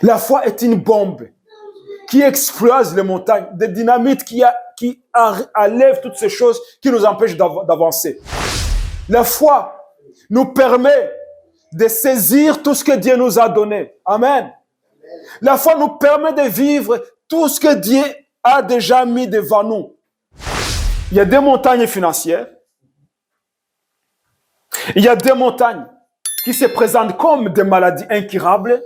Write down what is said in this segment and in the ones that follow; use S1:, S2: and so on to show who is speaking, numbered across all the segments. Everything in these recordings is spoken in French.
S1: La foi est une bombe qui explose les montagnes, des dynamites qui enlèvent toutes ces choses qui nous empêchent d'avancer. La foi nous permet de saisir tout ce que Dieu nous a donné. Amen. La foi nous permet de vivre tout ce que Dieu a déjà mis devant nous. Il y a des montagnes financières. Il y a des montagnes qui se présentent comme des maladies incurables.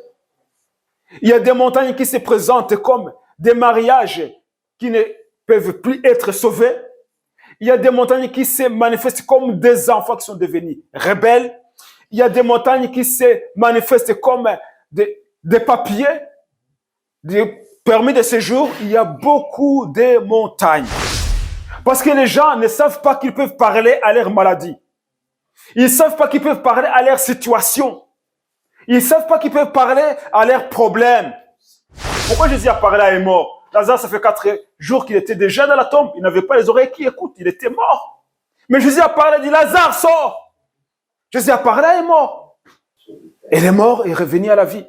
S1: Il y a des montagnes qui se présentent comme des mariages qui ne peuvent plus être sauvés. Il y a des montagnes qui se manifestent comme des enfants qui sont devenus rebelles. Il y a des montagnes qui se manifestent comme des papiers, des permis de séjour. Il y a beaucoup de montagnes. Parce que les gens ne savent pas qu'ils peuvent parler à leur maladie. Ils ne savent pas qu'ils peuvent parler à leur situation. Ils ne savent pas qu'ils peuvent parler à leurs problèmes. Pourquoi Jésus a parlé à un mort? Lazare, ça fait 4 jours qu'il était déjà dans la tombe. Il n'avait pas les oreilles qui écoutent. Il était mort. Mais Jésus a parlé, il dit Lazare, sors. Jésus a parlé à un mort. Et le mort est revenu à la vie.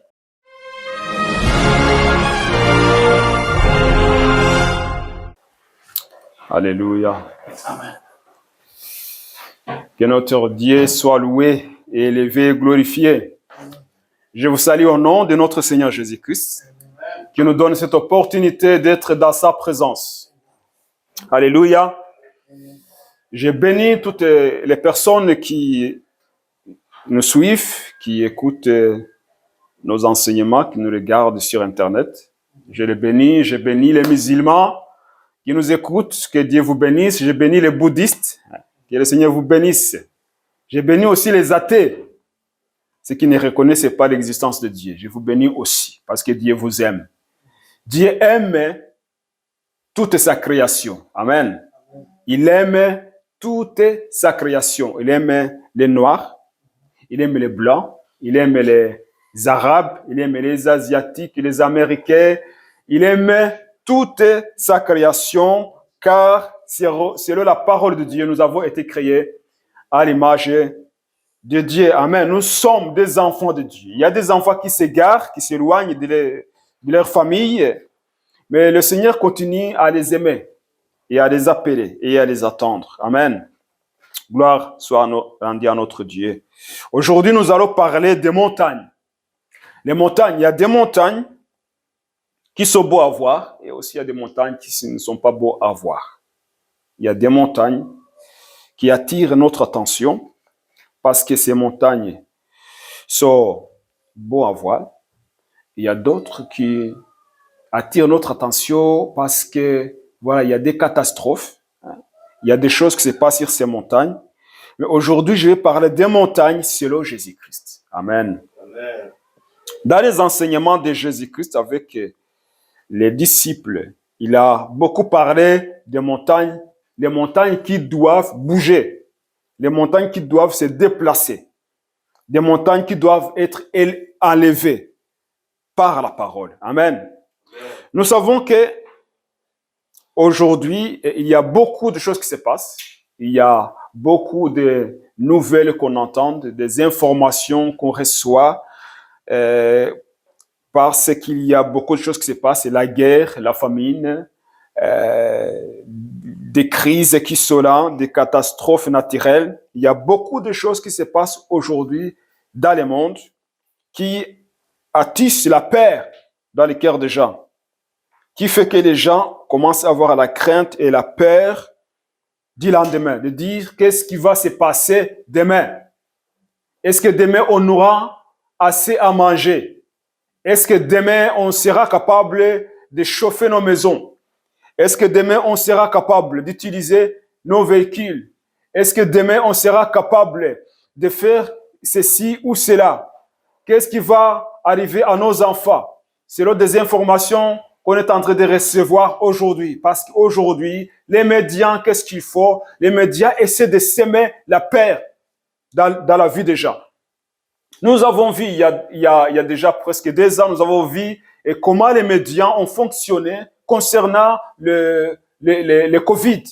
S1: Alléluia. Amen. Que notre Dieu soit loué et élevé et glorifié. Je vous salue au nom de notre Seigneur Jésus-Christ, qui nous donne cette opportunité d'être dans sa présence. Alléluia. Je bénis toutes les personnes qui nous suivent, qui écoutent nos enseignements, qui nous regardent sur Internet. Je bénis les musulmans qui nous écoutent, que Dieu vous bénisse. Je bénis les bouddhistes, que le Seigneur vous bénisse. Je bénis aussi les athées, ceux qui ne reconnaissent pas l'existence de Dieu. Je vous bénis aussi, parce que Dieu vous aime. Dieu aime toute sa création. Amen. Il aime toute sa création. Il aime les Noirs, il aime les Blancs, il aime les Arabes, il aime les Asiatiques, les Américains. Il aime toute sa création, car selon la parole de Dieu, nous avons été créés à l'image de Dieu. Amen. Nous sommes des enfants de Dieu. Il y a des enfants qui s'égarent, qui s'éloignent de leur famille, mais le Seigneur continue à les aimer et à les appeler et à les attendre. Amen. Gloire soit rendue à notre Dieu. Aujourd'hui, nous allons parler des montagnes. Les montagnes, il y a des montagnes qui sont beaux à voir et aussi il y a des montagnes qui ne sont pas beaux à voir. Il y a des montagnes qui attirent notre attention parce que ces montagnes sont beaux à voir. Il y a d'autres qui attirent notre attention parce que, voilà, il y a des catastrophes. Il y a des choses qui se passent sur ces montagnes. Mais aujourd'hui, je vais parler des montagnes selon Jésus-Christ. Amen. Amen. Dans les enseignements de Jésus-Christ avec les disciples, il a beaucoup parlé des montagnes, les montagnes qui doivent bouger, les montagnes qui doivent se déplacer, des montagnes qui doivent être enlevées par la parole. Amen. Nous savons que aujourd'hui, il y a beaucoup de choses qui se passent. Il y a beaucoup de nouvelles qu'on entend, des informations qu'on reçoit, parce qu'il y a beaucoup de choses qui se passent. La guerre, la famine, des crises qui sont là, des catastrophes naturelles. Il y a beaucoup de choses qui se passent aujourd'hui dans le monde qui attissent la peur dans les cœurs des gens, qui fait que les gens commencent à avoir la crainte et la peur du lendemain, de dire qu'est-ce qui va se passer demain. Est-ce que demain on aura assez à manger? Est-ce que demain on sera capable de chauffer nos maisons? Est-ce que demain on sera capable d'utiliser nos véhicules? Est-ce que demain on sera capable de faire ceci ou cela? Qu'est-ce qui va arriver à nos enfants? Selon des informations qu'on est en train de recevoir aujourd'hui. Parce qu'aujourd'hui, les médias, qu'est-ce qu'il faut? Les médias essaient de semer la peur dans la vie des gens. Nous avons vu, il y a déjà presque 2 ans, nous avons vu comment les médias ont fonctionné concernant le Covid.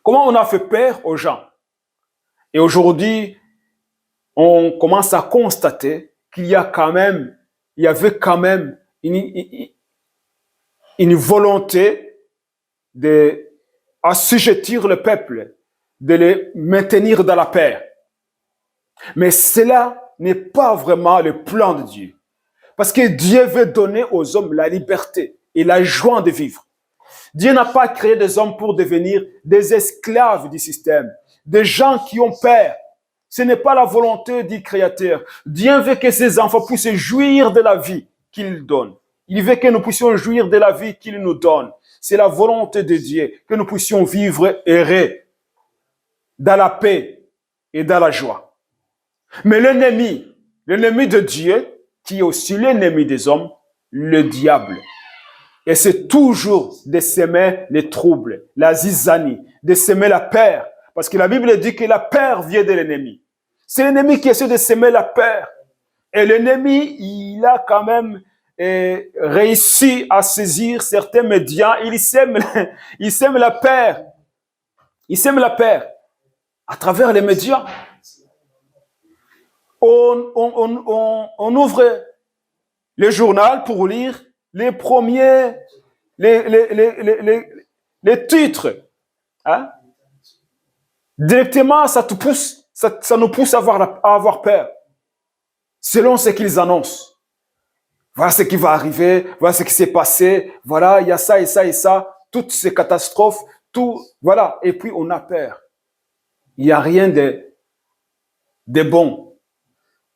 S1: Comment on a fait peur aux gens. Et aujourd'hui, on commence à constater qu'il y a quand même il y avait quand même une volonté d'assujettir le peuple, de les maintenir dans la paix. Mais cela n'est pas vraiment le plan de Dieu. Parce que Dieu veut donner aux hommes la liberté et la joie de vivre. Dieu n'a pas créé des hommes pour devenir des esclaves du système, des gens qui ont peur. Ce n'est pas la volonté du Créateur. Dieu veut que ses enfants puissent jouir de la vie qu'il donne. Il veut que nous puissions jouir de la vie qu'il nous donne. C'est la volonté de Dieu, que nous puissions vivre errer dans la paix et dans la joie. Mais l'ennemi de Dieu, qui est aussi l'ennemi des hommes, le diable. Et c'est toujours de semer les troubles, la zizanie, de semer la peur. Parce que la Bible dit que la peur vient de l'ennemi. C'est l'ennemi qui essaie de semer la peur. Et l'ennemi, il a quand même réussi à saisir certains médias. Il sème la peur. Il sème la peur. À travers les médias, on ouvre le journal pour lire les premiers, les titres. Hein? Directement, ça nous pousse à avoir peur. Selon ce qu'ils annoncent. Voilà ce qui va arriver, voilà ce qui s'est passé, voilà, il y a ça et ça et ça, toutes ces catastrophes, tout, voilà. Et puis on a peur. Il n'y a rien de bon,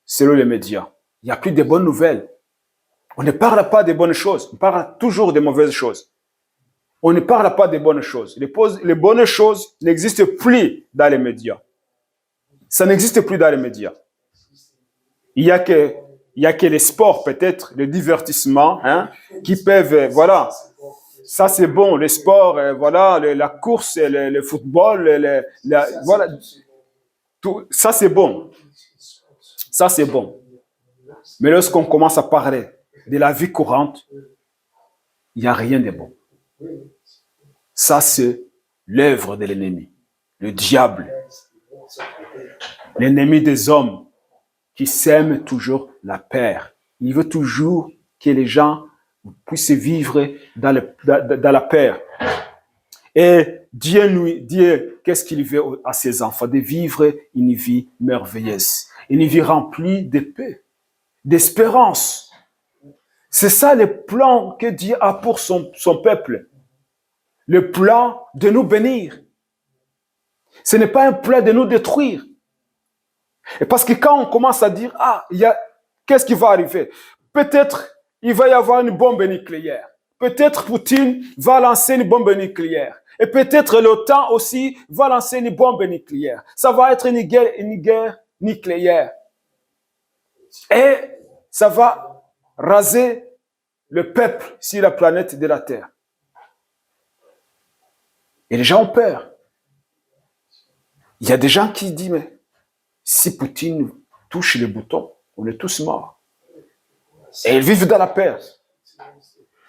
S1: selon les médias. Il n'y a plus de bonnes nouvelles. On ne parle pas des bonnes choses, on parle toujours des mauvaises choses. On ne parle pas des bonnes choses. Les bonnes choses n'existent plus dans les médias. Ça n'existe plus dans les médias. Il y a que les sports, peut-être, le divertissement, hein, qui peuvent, voilà. Ça, c'est bon, les sports, voilà, la course, le football, voilà. Tout, ça, c'est bon. Ça, c'est bon. Mais lorsqu'on commence à parler de la vie courante, il n'y a rien de bon. Ça, c'est l'œuvre de l'ennemi, le diable, l'ennemi des hommes qui sème toujours la peur. Il veut toujours que les gens puissent vivre dans la peur. Et Dieu, qu'est-ce qu'il veut à ses enfants? De vivre une vie merveilleuse, une vie remplie de paix, d'espérance. C'est ça le plan que Dieu a pour son peuple. Le plan de nous bénir. Ce n'est pas un plan de nous détruire. Et parce que quand on commence à dire, qu'est-ce qui va arriver? Peut-être il va y avoir une bombe nucléaire. Peut-être Poutine va lancer une bombe nucléaire. Et peut-être l'OTAN aussi va lancer une bombe nucléaire. Ça va être une guerre nucléaire. Et ça va raser le peuple sur la planète de la Terre. Et les gens ont peur. Il y a des gens qui disent, mais si Poutine touche le bouton, on est tous morts. Et ils vivent dans la peur.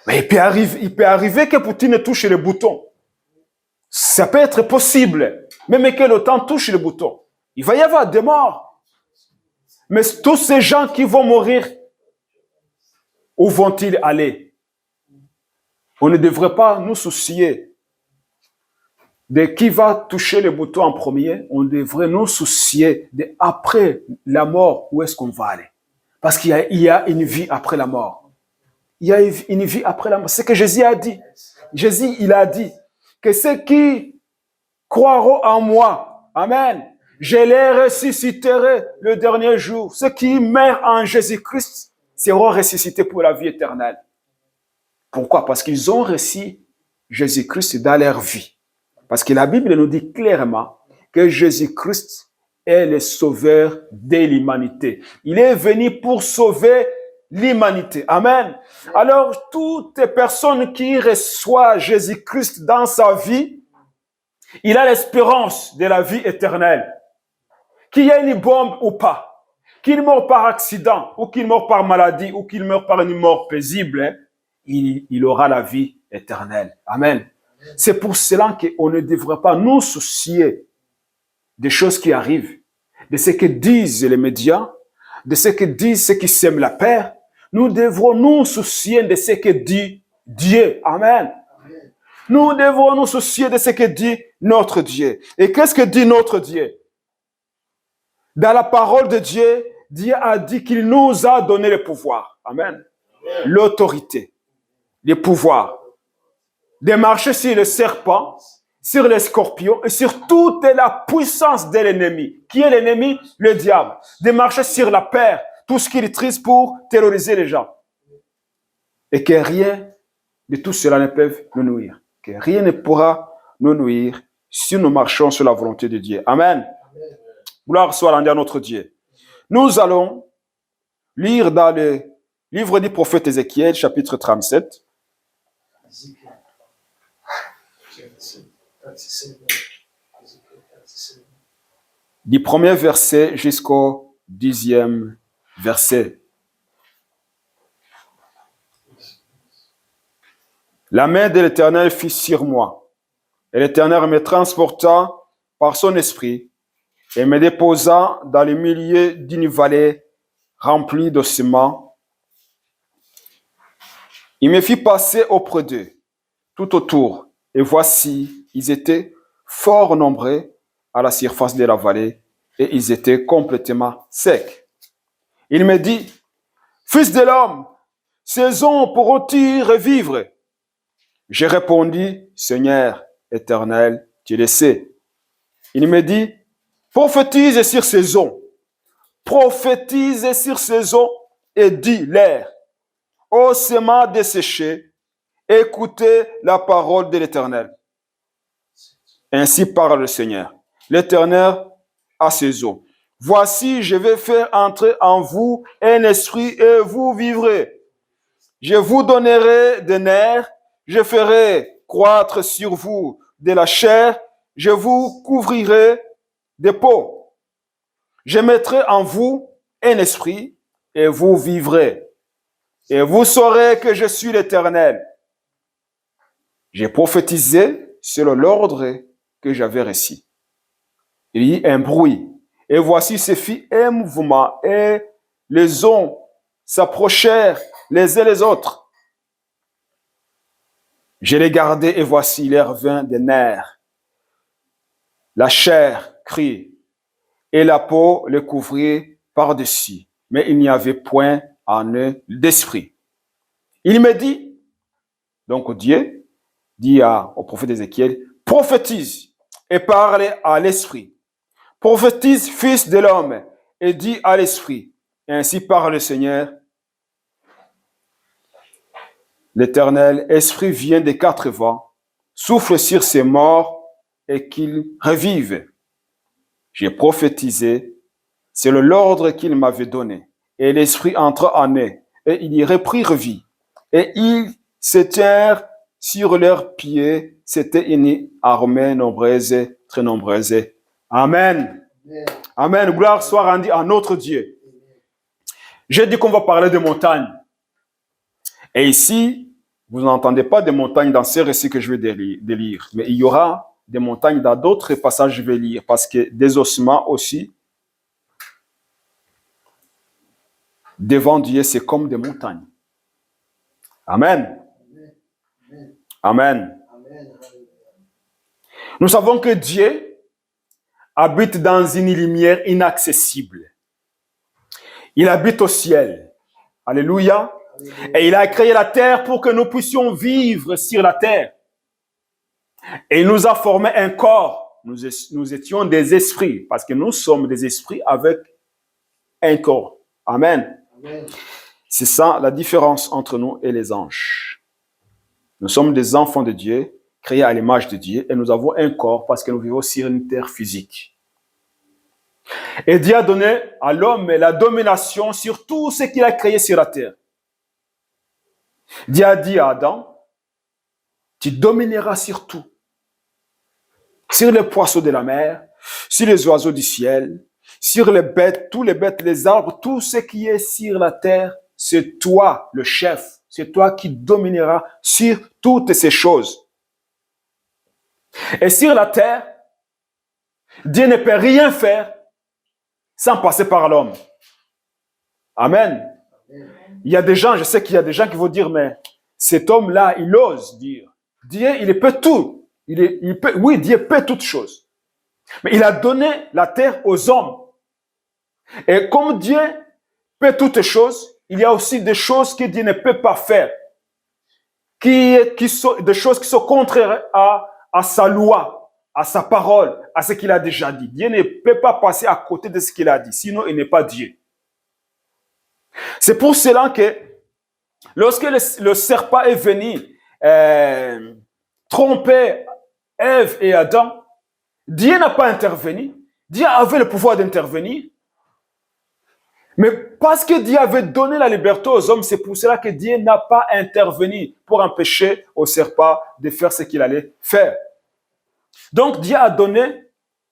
S1: Mais il peut arriver que Poutine touche le bouton. Ça peut être possible. Même que l'OTAN touche le bouton. Il va y avoir des morts. Mais tous ces gens qui vont mourir, où vont-ils aller? On ne devrait pas nous soucier de qui va toucher le bouton en premier. On devrait nous soucier de après la mort, où est-ce qu'on va aller? Parce qu'il y a une vie après la mort. Il y a une vie après la mort. C'est ce que Jésus a dit. Jésus, il a dit que ceux qui croiront en moi, amen, je les ressusciterai le dernier jour. Ceux qui meurent en Jésus-Christ seront ressuscités pour la vie éternelle. Pourquoi? Parce qu'ils ont reçu Jésus-Christ dans leur vie. Parce que la Bible nous dit clairement que Jésus-Christ est le sauveur de l'humanité. Il est venu pour sauver l'humanité. Amen. Alors, toutes les personnes qui reçoivent Jésus-Christ dans sa vie, il a l'espérance de la vie éternelle. Qu'il y ait une bombe ou pas, qu'il meurt par accident, ou qu'il meurt par maladie, ou qu'il meurt par une mort paisible, il aura la vie éternelle. Amen. C'est pour cela qu'on ne devrait pas nous soucier des choses qui arrivent, de ce que disent les médias, de ce que disent ceux qui sèment la peur. Nous devrons nous soucier de ce que dit Dieu. Amen. Nous devons nous soucier de ce que dit notre Dieu. Et qu'est-ce que dit notre Dieu? Dans la parole de Dieu, Dieu a dit qu'il nous a donné le pouvoir. Amen. L'autorité, le pouvoir de marcher sur les serpents, sur les scorpions et sur toute la puissance de l'ennemi. Qui est l'ennemi? Le diable. De marcher sur la paire, tout ce qu'il utilise pour terroriser les gens. Et que rien de tout cela ne peut nous nuire. Que rien ne pourra nous nuire si nous marchons sur la volonté de Dieu. Amen. Gloire soit rendue à notre Dieu. Nous allons lire dans le livre du prophète Ézéchiel, chapitre 37. Du premier verset jusqu'au 10e verset. La main de l'Éternel fut sur moi, et l'Éternel me transporta par son esprit et me déposa dans le milieu d'une vallée remplie d'ossements. Il me fit passer auprès d'eux, tout autour, et voici, ils étaient fort nombreux à la surface de la vallée, et ils étaient complètement secs. Il me dit, « Fils de l'homme, ces hommes pourront-ils revivre ?» J'ai répondu, « Seigneur éternel, tu le sais. » Il me dit, « Prophétise sur ces eaux, prophétise sur ces eaux et dis-leur, ô semences desséchées, écoutez la parole de l'Éternel. Ainsi parle le Seigneur. L'Éternel a ses eaux. Voici, je vais faire entrer en vous un esprit et vous vivrez. Je vous donnerai des nerfs, je ferai croître sur vous de la chair, je vous couvrirai de peau. Je mettrai en vous un esprit et vous vivrez. Et vous saurez que je suis l'Éternel. J'ai prophétisé selon l'ordre que j'avais reçu. Il y eut un bruit. Et voici se fit un mouvement. Et les hommes s'approchèrent les uns les autres. Je les gardai et voici l'air vint des nerfs. La chair crie et la peau le couvrit par-dessus. Mais il n'y avait point en eux d'esprit. Il me dit, donc Dieu dit au prophète Ézéchiel, prophétise et parle à l'esprit. Prophétise, fils de l'homme, et dis à l'esprit. Ainsi parle le Seigneur. L'Éternel, esprit vient des quatre vents, souffle sur ces morts et qu'ils revivent. J'ai prophétisé, c'est l'ordre qu'il m'avait donné. Et l'esprit entra en eux, et il y reprirent vie. Et ils s'étirent sur leurs pieds. C'était une armée nombreuse, très nombreuse. Amen. Amen. Amen. Gloire soit rendue à notre Dieu. J'ai dit qu'on va parler de montagnes. Et ici, vous n'entendez pas de montagnes dans ces récits que je vais lire. Mais il y aura des montagnes dans d'autres passages que je vais lire. Parce que des ossements aussi, devant Dieu, c'est comme des montagnes. Amen. Amen. Nous savons que Dieu habite dans une lumière inaccessible. Il habite au ciel. Alléluia. Et il a créé la terre pour que nous puissions vivre sur la terre. Et il nous a formé un corps. Nous étions des esprits, parce que nous sommes des esprits avec un corps. Amen. Amen. C'est ça la différence entre nous et les anges. Nous sommes des enfants de Dieu, créés à l'image de Dieu, et nous avons un corps parce que nous vivons sur une terre physique. Et Dieu a donné à l'homme la domination sur tout ce qu'il a créé sur la terre. Dieu a dit à Adam, tu domineras sur tout. Sur les poissons de la mer, sur les oiseaux du ciel, sur les bêtes, tous les bêtes, les arbres, tout ce qui est sur la terre, c'est toi le chef. C'est toi qui domineras sur toutes ces choses. Et sur la terre, Dieu ne peut rien faire sans passer par l'homme. Amen. Il y a des gens, je sais qu'il y a des gens qui vont dire, mais cet homme-là, il ose dire. Dieu, il peut tout. Oui, Dieu peut toutes choses. Mais il a donné la terre aux hommes. Et comme Dieu peut toutes choses, il y a aussi des choses que Dieu ne peut pas faire. Des choses qui sont contraires à sa loi, à sa parole, à ce qu'il a déjà dit. Dieu ne peut pas passer à côté de ce qu'il a dit, sinon il n'est pas Dieu. C'est pour cela que lorsque le serpent est venu tromper Ève et Adam, Dieu n'a pas intervenu. Dieu avait le pouvoir d'intervenir. Mais parce que Dieu avait donné la liberté aux hommes, c'est pour cela que Dieu n'a pas intervenu pour empêcher au serpent de faire ce qu'il allait faire. Donc Dieu a donné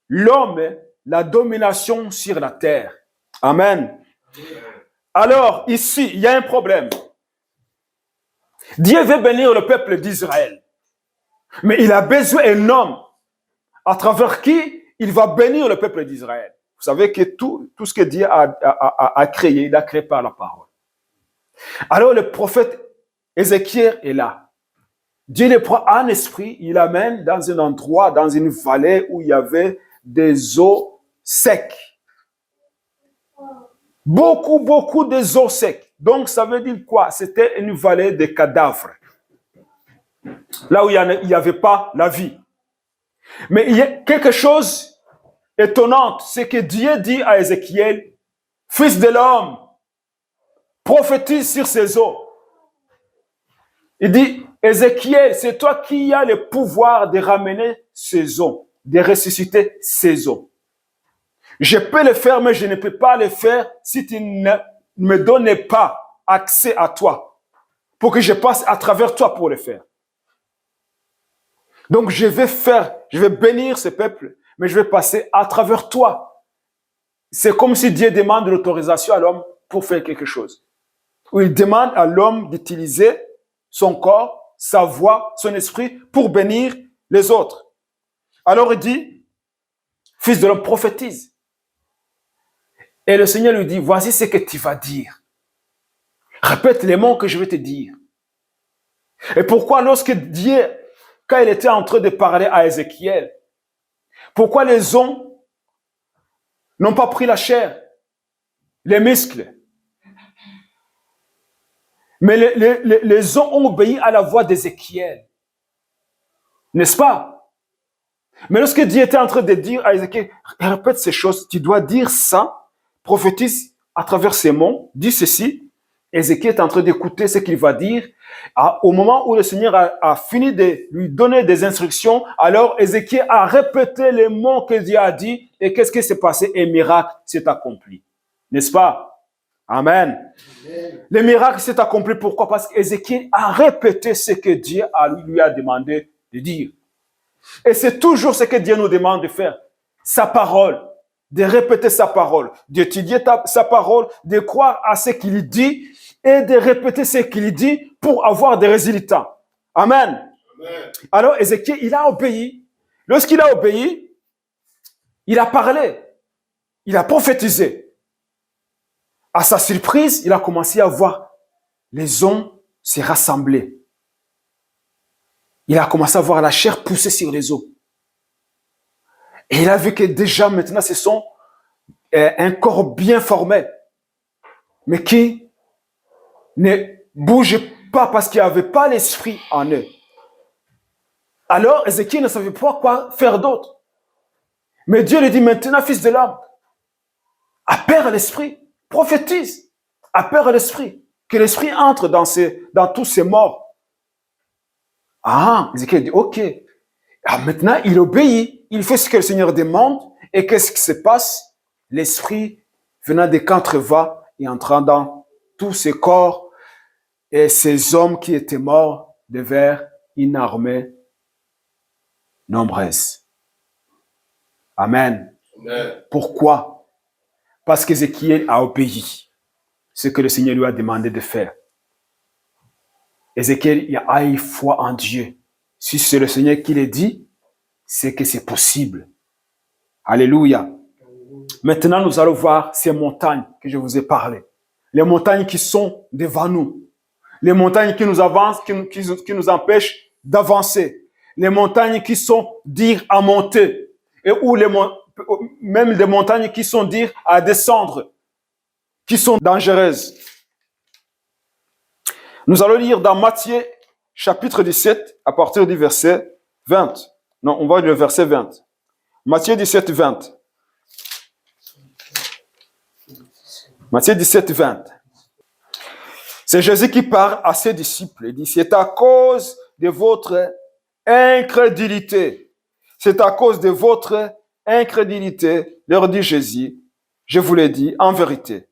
S1: l'homme la domination sur la terre. Amen. Alors ici, il y a un problème. Dieu veut bénir le peuple d'Israël. Mais il a besoin d'un homme à travers qui il va bénir le peuple d'Israël. Vous savez que tout ce que Dieu a créé, il a créé par la parole. Alors le prophète Ézéchiel est là. Dieu le prend en esprit, il l'amène dans un endroit, dans une vallée où il y avait des eaux secs. Beaucoup des eaux secs. Donc ça veut dire quoi? C'était une vallée de cadavres. Là où il n'y avait pas la vie. Mais il y a quelque chose étonnant, c'est que Dieu dit à Ézéchiel, fils de l'homme, prophétise sur ces eaux. Il dit, Ézéchiel, c'est toi qui as le pouvoir de ramener ces eaux, de ressusciter ces eaux. Je peux le faire, mais je ne peux pas le faire si tu ne me donnes pas accès à toi, pour que je passe à travers toi pour le faire. Donc je vais bénir ce peuple, mais je vais passer à travers toi. C'est comme si Dieu demande l'autorisation à l'homme pour faire quelque chose. Ou il demande à l'homme d'utiliser son corps, sa voix, son esprit pour bénir les autres. Alors il dit, fils de l'homme, prophétise. Et le Seigneur lui dit, voici ce que tu vas dire. Répète les mots que je vais te dire. Et pourquoi lorsque Dieu, quand il était en train de parler à Ézéchiel, pourquoi les hommes n'ont pas pris la chair, les muscles? Mais les hommes ont obéi à la voix d'Ézéchiel. N'est-ce pas? Mais lorsque Dieu était en train de dire à Ézéchiel, répète ces choses, tu dois dire ça, prophétise à travers ces mots, dis ceci. Ézéchiel est en train d'écouter ce qu'il va dire. Au moment où le Seigneur a fini de lui donner des instructions, alors Ézéchiel a répété les mots que Dieu a dit et qu'est-ce qui s'est passé? Un miracle s'est accompli. N'est-ce pas? Amen. Le miracle s'est accompli. Pourquoi? Parce qu'Ézéchiel a répété ce que Dieu lui a demandé de dire. Et c'est toujours ce que Dieu nous demande de faire. Sa parole. De répéter sa parole. D'étudier sa parole. De croire à ce qu'il dit. Et de répéter ce qu'il dit pour avoir des résultats. Amen. Amen. Alors Ézéchiel, il a obéi. Lorsqu'il a obéi, il a parlé. Il a prophétisé. À sa surprise, il a commencé à voir les hommes se rassembler. Il a commencé à voir la chair pousser sur les os. Et il a vu que déjà maintenant, ce sont un corps bien formé, mais qui ne bouge pas parce qu'il n'y avait pas l'esprit en eux. Alors, Ézéchiel ne savait pas quoi faire d'autre. Mais Dieu lui dit maintenant, fils de l'homme, appelle l'esprit, prophétise, appelle l'esprit, que l'esprit entre dans tous ces morts. Ah, Ézéchiel dit, ok. Alors maintenant, il obéit, il fait ce que le Seigneur demande, et qu'est-ce qui se passe? L'esprit venant des quatre vents et entrant dans tous ces corps, et ces hommes qui étaient morts devinrent une armée nombreuse. Amen. Amen. Pourquoi? Parce qu'Ézéchiel a obéi ce que le Seigneur lui a demandé de faire. Ézéchiel, il a eu foi en Dieu. Si c'est le Seigneur qui le dit, c'est que c'est possible. Alléluia. Maintenant, nous allons voir ces montagnes que je vous ai parlé. les montagnes qui sont devant nous, les montagnes qui nous avancent, qui nous empêchent d'avancer, les montagnes qui sont dires à monter, et ou même des montagnes qui sont dires à descendre, qui sont dangereuses. Nous allons lire dans Matthieu chapitre 17 à partir du verset 20. Non, on va lire le verset 20. Matthieu 17, 20. Matthieu 17, 20. C'est Jésus qui parle à ses disciples. Il dit, c'est à cause de votre incrédulité. C'est à cause de votre incrédulité, leur dit Jésus. Je vous l'ai dit en vérité.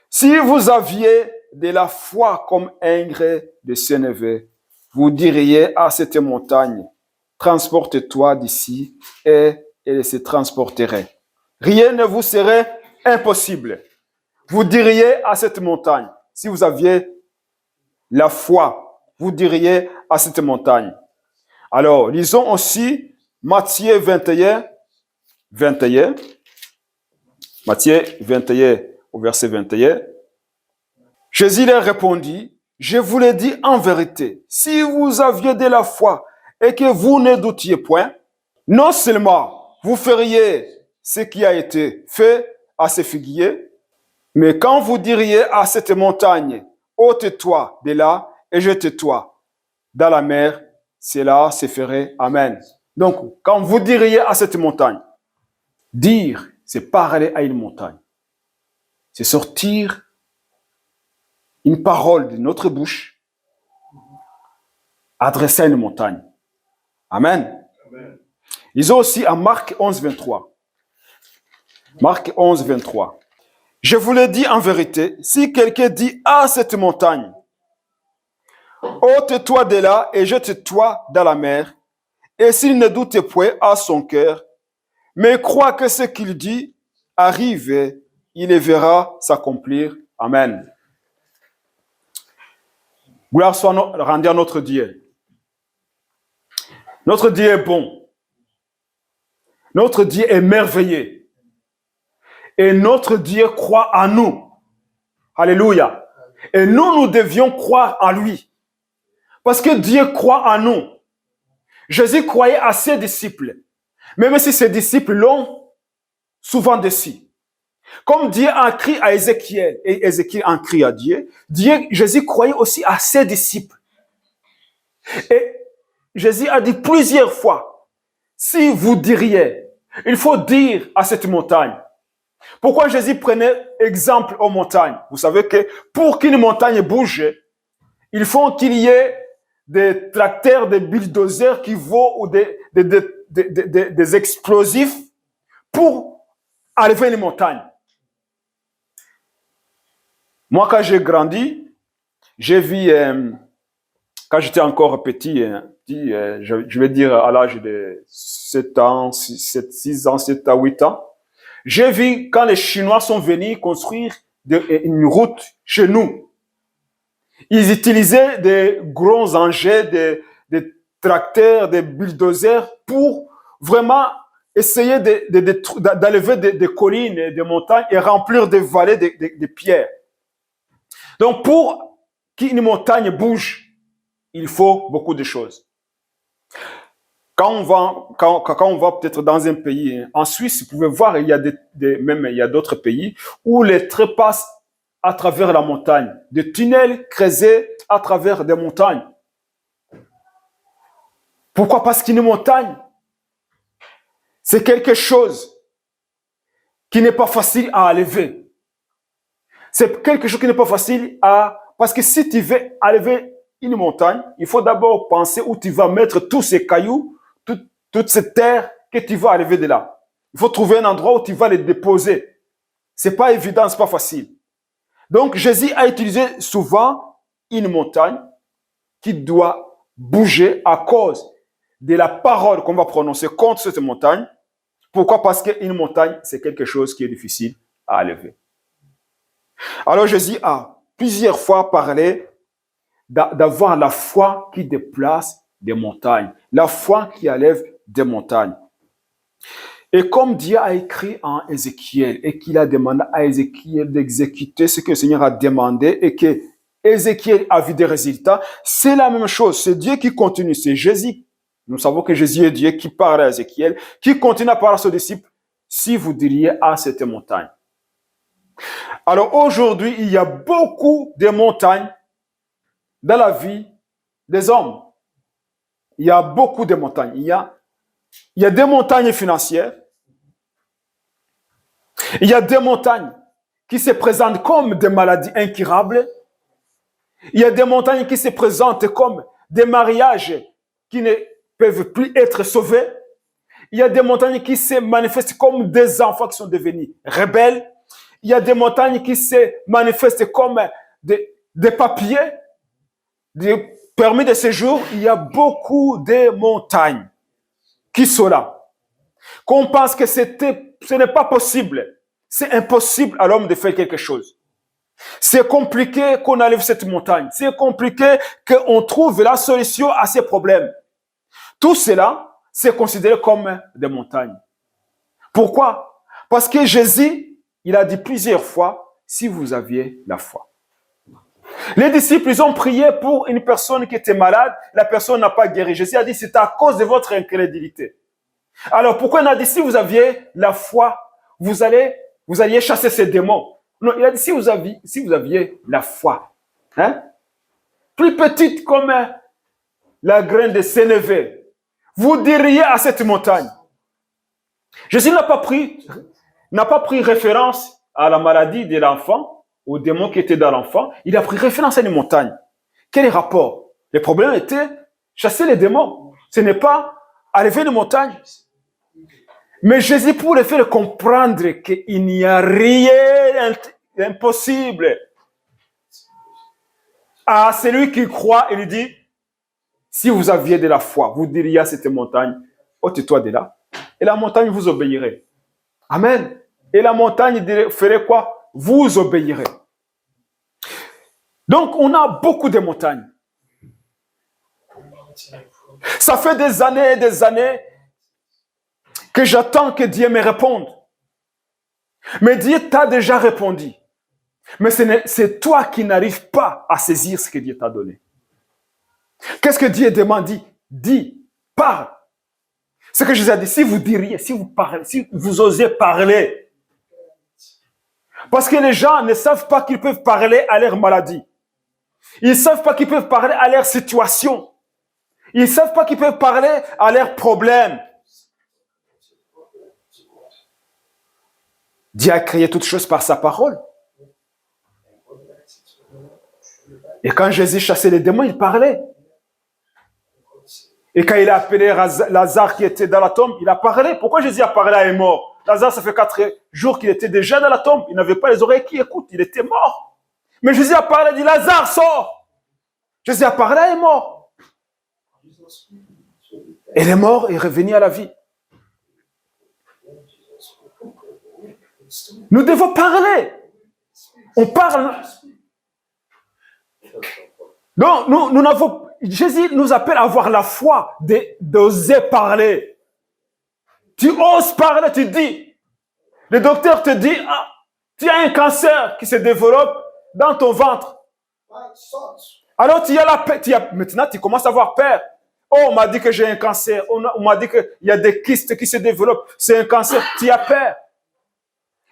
S1: Si vous aviez de la foi comme un grain de sénévé, vous diriez à cette montagne, transporte-toi d'ici, et elle se transporterait. Rien ne vous serait impossible. Vous diriez à cette montagne, si vous aviez la foi, vous diriez à cette montagne. Alors, lisons aussi Matthieu 21, 21. Matthieu 21 au verset 21. Jésus leur répondit, je vous l'ai dit en vérité, si vous aviez de la foi et que vous ne doutiez point, non seulement vous feriez ce qui a été fait à ce figuier, mais quand vous diriez à cette montagne, ôte-toi de là et jette-toi dans la mer, cela se ferait. Amen. Donc, quand vous diriez à cette montagne, dire, c'est parler à une montagne. C'est sortir une parole de notre bouche adressée à une montagne. Amen. Amen. Ils ont aussi à Marc 11, 23. Marc 11, 23. Je vous le dis en vérité, si quelqu'un dit à cette montagne, ôte-toi de là et jette-toi dans la mer, et s'il ne doute point à son cœur, mais croit que ce qu'il dit arrive, il le verra s'accomplir. Amen. Gloire soit rendue à notre Dieu. Notre Dieu est bon. Notre Dieu est merveilleux. Et notre Dieu croit en nous. Alléluia. Et nous devions croire en lui. Parce que Dieu croit en nous. Jésus croyait à ses disciples. Même si ses disciples l'ont souvent déçu. Comme Dieu a crié à Ézéchiel, et Ézéchiel a crié à Dieu, Jésus croyait aussi à ses disciples. Et Jésus a dit plusieurs fois, si vous diriez, il faut dire à cette montagne. Pourquoi Jésus prenait exemple aux montagnes? Vous savez que pour qu'une montagne bouge, il faut qu'il y ait des tracteurs, des bulldozers qui vont, ou des explosifs pour enlever une montagne. Moi, quand j'ai grandi, j'ai vu, quand j'étais encore petit, je vais dire à l'âge de 7 ans, 6 ans, 7 à 8 ans, j'ai vu quand les Chinois sont venus construire une route chez nous. Ils utilisaient des gros engins, des tracteurs, des bulldozers pour vraiment essayer d'enlever des collines, des montagnes et remplir des vallées de pierres. Donc, pour qu'une montagne bouge, il faut beaucoup de choses. Quand on va peut-être dans un pays, en Suisse, vous pouvez voir, il y a même il y a d'autres pays où les trains passent à travers la montagne, des tunnels creusés à travers des montagnes. Pourquoi? Parce qu'une montagne, c'est quelque chose qui n'est pas facile à enlever. C'est quelque chose qui n'est pas facile à... Parce que si tu veux enlever une montagne, il faut d'abord penser où tu vas mettre tous ces cailloux, toute cette terre que tu vas enlever de là. Il faut trouver un endroit où tu vas les déposer. C'est pas évident, c'est pas facile. Donc, Jésus a utilisé souvent une montagne qui doit bouger à cause de la parole qu'on va prononcer contre cette montagne. Pourquoi? Parce qu'une montagne, c'est quelque chose qui est difficile à enlever. Alors Jésus a plusieurs fois parlé d'avoir la foi qui déplace des montagnes, la foi qui enlève des montagnes. Et comme Dieu a écrit en Ézéchiel et qu'il a demandé à Ézéchiel d'exécuter ce que le Seigneur a demandé et que Ézéchiel a vu des résultats, c'est la même chose. C'est Dieu qui continue. C'est Jésus. Nous savons que Jésus est Dieu qui parle à Ézéchiel, qui continue à parler à ses disciples. Si vous diriez à cette montagne. Alors aujourd'hui, il y a beaucoup de montagnes dans la vie des hommes. Il y a beaucoup de montagnes. Il y a des montagnes financières. Il y a des montagnes qui se présentent comme des maladies incurables. Il y a des montagnes qui se présentent comme des mariages qui ne peuvent plus être sauvés. Il y a des montagnes qui se manifestent comme des enfants qui sont devenus rebelles. Il y a des montagnes qui se manifestent comme des papiers, des permis de séjour. Il y a beaucoup de montagnes qui sont là. Qu'on pense que ce n'est pas possible. C'est impossible à l'homme de faire quelque chose. C'est compliqué qu'on enlève cette montagne. C'est compliqué qu'on trouve la solution à ces problèmes. Tout cela, c'est considéré comme des montagnes. Pourquoi? Parce que Jésus, il a dit plusieurs fois, si vous aviez la foi. Les disciples, ils ont prié pour une personne qui était malade. La personne n'a pas guéri. Jésus a dit, c'est à cause de votre incrédulité. Alors, pourquoi il a dit, si vous aviez la foi, vous alliez chasser ces démons? Non, il a dit, si vous aviez la foi, hein, plus petite comme la graine de sénévé, vous diriez à cette montagne. Jésus n'a pas pris référence à la maladie de l'enfant, au démon qui était dans l'enfant. Il a pris référence à une montagne. Quel est le rapport? Le problème était chasser les démons. Ce n'est pas enlever une montagne. Mais Jésus, pour le faire comprendre qu'il n'y a rien d'impossible à celui qui croit, il lui dit, si vous aviez de la foi, vous diriez à cette montagne, ôte-toi de là, et la montagne vous obéirait. Amen. Et la montagne ferait quoi? Vous obéirez. Donc, on a beaucoup de montagnes. Ça fait des années et des années que j'attends que Dieu me réponde. Mais Dieu t'a déjà répondu. Mais c'est toi qui n'arrives pas à saisir ce que Dieu t'a donné. Qu'est-ce que Dieu demande? Dis, parle. Ce que Jésus a dit, si vous diriez, si vous parlez, si vous osez parler. Parce que les gens ne savent pas qu'ils peuvent parler à leur maladie. Ils ne savent pas qu'ils peuvent parler à leur situation. Ils ne savent pas qu'ils peuvent parler à leurs problèmes. Dieu a créé toutes choses par sa parole. Et quand Jésus chassait les démons, il parlait. Et quand il a appelé Lazare qui était dans la tombe, il a parlé. Pourquoi Jésus a parlé à un mort? Lazare, ça fait 4 jours qu'il était déjà dans la tombe. Il n'avait pas les oreilles qui écoutent. Il était mort. Mais Jésus a parlé, il dit, Lazare, sors. Jésus a parlé à un mort. Et le mort est revenu à la vie. Nous devons parler. On parle. Donc, nous n'avons. Jésus nous appelle à avoir la foi d'oser parler. Tu oses parler, tu dis. Le docteur te dit, ah, tu as un cancer qui se développe dans ton ventre. Alors tu as la peur. Maintenant, tu commences à avoir peur. Oh, on m'a dit que j'ai un cancer. On m'a dit qu'il y a des kystes qui se développent. C'est un cancer. Tu as peur.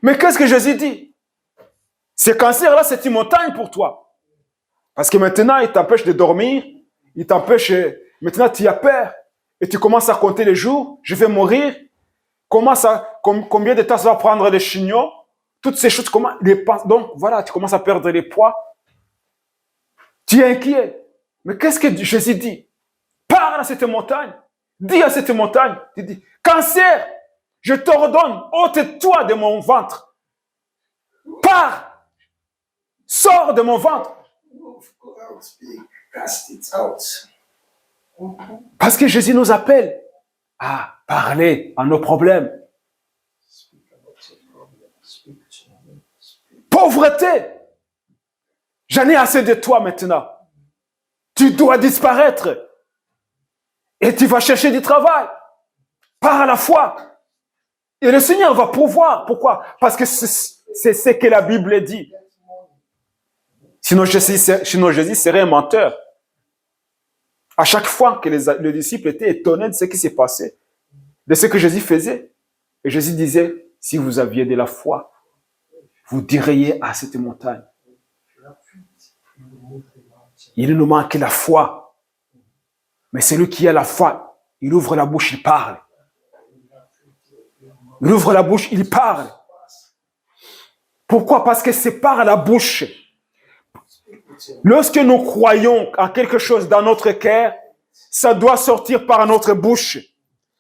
S1: Mais qu'est-ce que Jésus dit? Ce cancer-là, c'est une montagne pour toi. Parce que maintenant, il t'empêche de dormir. Il t'empêche. Maintenant, tu as peur. Et tu commences à compter les jours. Je vais mourir. Combien de temps ça va prendre les chignons? Toutes ces choses. Donc, voilà, tu commences à perdre les poids. Tu es inquiet. Mais qu'est-ce que Jésus dit? Parle à cette montagne. Dis à cette montagne. Tu dis, cancer, je t'ordonne, ôte-toi de mon ventre. Pars. Sors de mon ventre. Parce que Jésus nous appelle à parler à nos problèmes. Pauvreté. J'en ai assez de toi maintenant. Tu dois disparaître. Et tu vas chercher du travail. Par la foi. Et le Seigneur va pouvoir. Pourquoi? Parce que c'est ce que la Bible dit. Sinon Jésus serait un menteur. À chaque fois que les disciples étaient étonnés de ce qui s'est passé, de ce que Jésus faisait, et Jésus disait, si vous aviez de la foi, vous diriez à cette montagne. Il nous manque la foi. Mais celui qui a la foi, il ouvre la bouche, il parle. Il ouvre la bouche, il parle. Pourquoi? Parce que c'est par la bouche. Lorsque nous croyons en quelque chose dans notre cœur, ça doit sortir par notre bouche.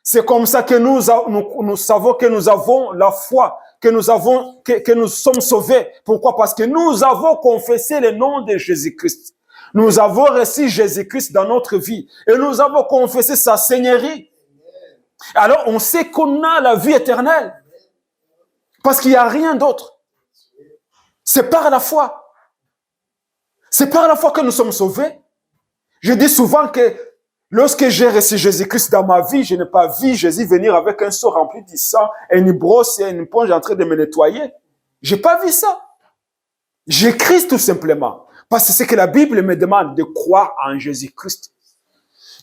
S1: C'est comme ça que nous savons que nous avons la foi, que nous sommes sauvés. Pourquoi? Parce que nous avons confessé le nom de Jésus-Christ. Nous avons reçu Jésus-Christ dans notre vie et nous avons confessé sa seigneurie. Alors on sait qu'on a la vie éternelle parce qu'il n'y a rien d'autre. C'est par la foi. C'est par la foi que nous sommes sauvés. Je dis souvent que lorsque j'ai reçu Jésus-Christ dans ma vie, je n'ai pas vu Jésus venir avec un seau rempli de sang et une brosse et une éponge en train de me nettoyer. Je n'ai pas vu ça. J'ai Christ tout simplement. Parce que c'est que la Bible me demande de croire en Jésus-Christ.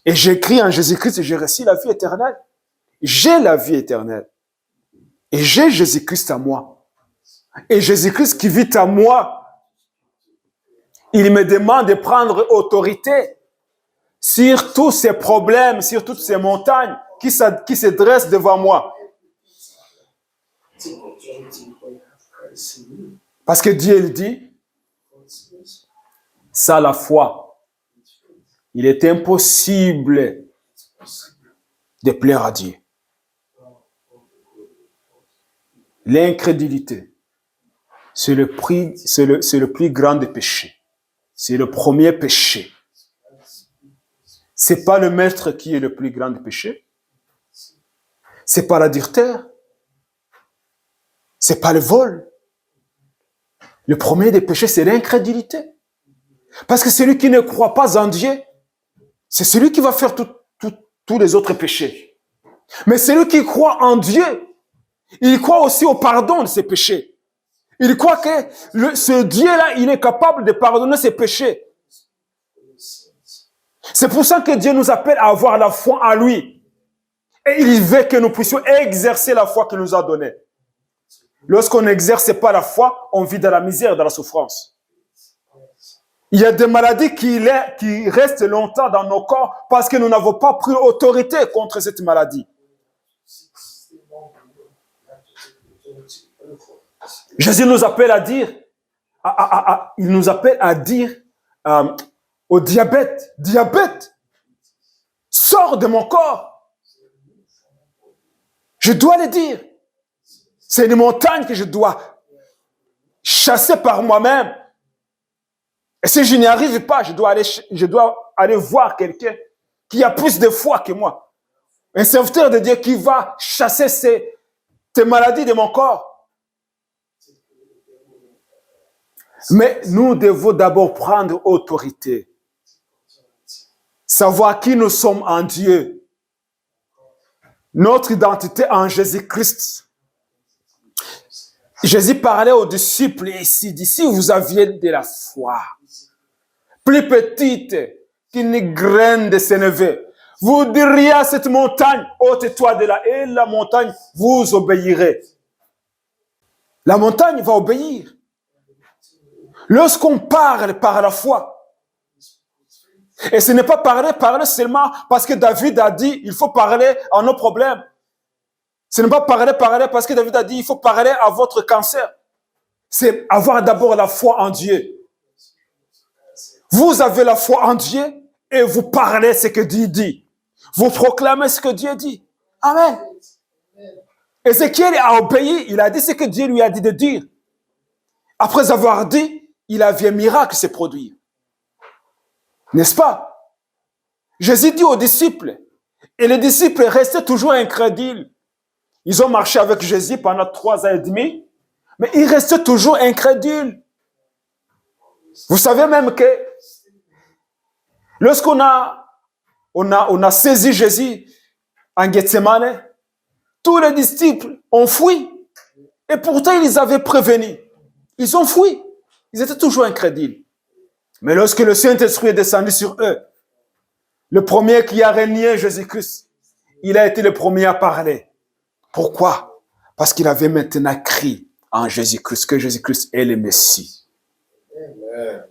S1: Et j'écris en Jésus-Christ et j'ai reçu la vie éternelle. J'ai la vie éternelle. Et j'ai Jésus-Christ à moi. Et Jésus-Christ qui vit à moi, il me demande de prendre autorité sur tous ces problèmes, sur toutes ces montagnes qui se dressent devant moi. Parce que Dieu il dit, sans la foi, il est impossible de plaire à Dieu. L'incrédulité, c'est le plus grand des péchés. C'est le premier péché. C'est pas le maître qui est le plus grand des péchés. C'est pas l'adultère. C'est pas le vol. Le premier des péchés, c'est l'incrédulité. Parce que celui qui ne croit pas en Dieu, c'est celui qui va faire tous les autres péchés. Mais celui qui croit en Dieu, il croit aussi au pardon de ses péchés. Il croit que ce Dieu-là, il est capable de pardonner ses péchés. C'est pour ça que Dieu nous appelle à avoir la foi en lui. Et il veut que nous puissions exercer la foi qu'il nous a donnée. Lorsqu'on n'exerce pas la foi, on vit dans la misère, dans la souffrance. Il y a des maladies qui restent longtemps dans nos corps parce que nous n'avons pas pris autorité contre cette maladie. Jésus nous appelle à dire, il nous appelle à dire au diabète, sors de mon corps. Je dois le dire. C'est une montagne que je dois chasser par moi-même. Et si je n'y arrive pas, je dois aller voir quelqu'un qui a plus de foi que moi. Un serviteur de Dieu qui va chasser ces maladies de mon corps. Mais nous devons d'abord prendre autorité. Savoir qui nous sommes en Dieu. Notre identité en Jésus-Christ. Jésus parlait aux disciples ici, dit, si vous aviez de la foi, plus petite qu'une graine de sénévé, vous diriez à cette montagne, ôte-toi de là, et la montagne vous obéirez. La montagne va obéir. Lorsqu'on parle par la foi, et ce n'est pas parler seulement parce que David a dit, il faut parler à nos problèmes. Ce n'est pas parler parce que David a dit, il faut parler à votre cancer. C'est avoir d'abord la foi en Dieu. Vous avez la foi en Dieu et vous parlez ce que Dieu dit. Vous proclamez ce que Dieu dit. Amen. Ézéchiel a obéi, il a dit ce que Dieu lui a dit de dire. Après avoir dit, il a vu un miracle se produire. N'est-ce pas? Jésus dit aux disciples, et les disciples restaient toujours incrédules. Ils ont marché avec Jésus pendant 3 ans et demi, mais ils restaient toujours incrédules. Vous savez même que lorsqu'on a saisi Jésus en Gethsemane, Tous les disciples ont fui. Et pourtant, ils avaient prévenu. Ils ont fui. Ils étaient toujours incrédules. Mais lorsque le Saint-Esprit est descendu sur eux, le premier qui a régné Jésus-Christ, il a été le premier à parler. Pourquoi? Parce qu'il avait maintenant cru en Jésus-Christ, que Jésus-Christ est le Messie. Amen.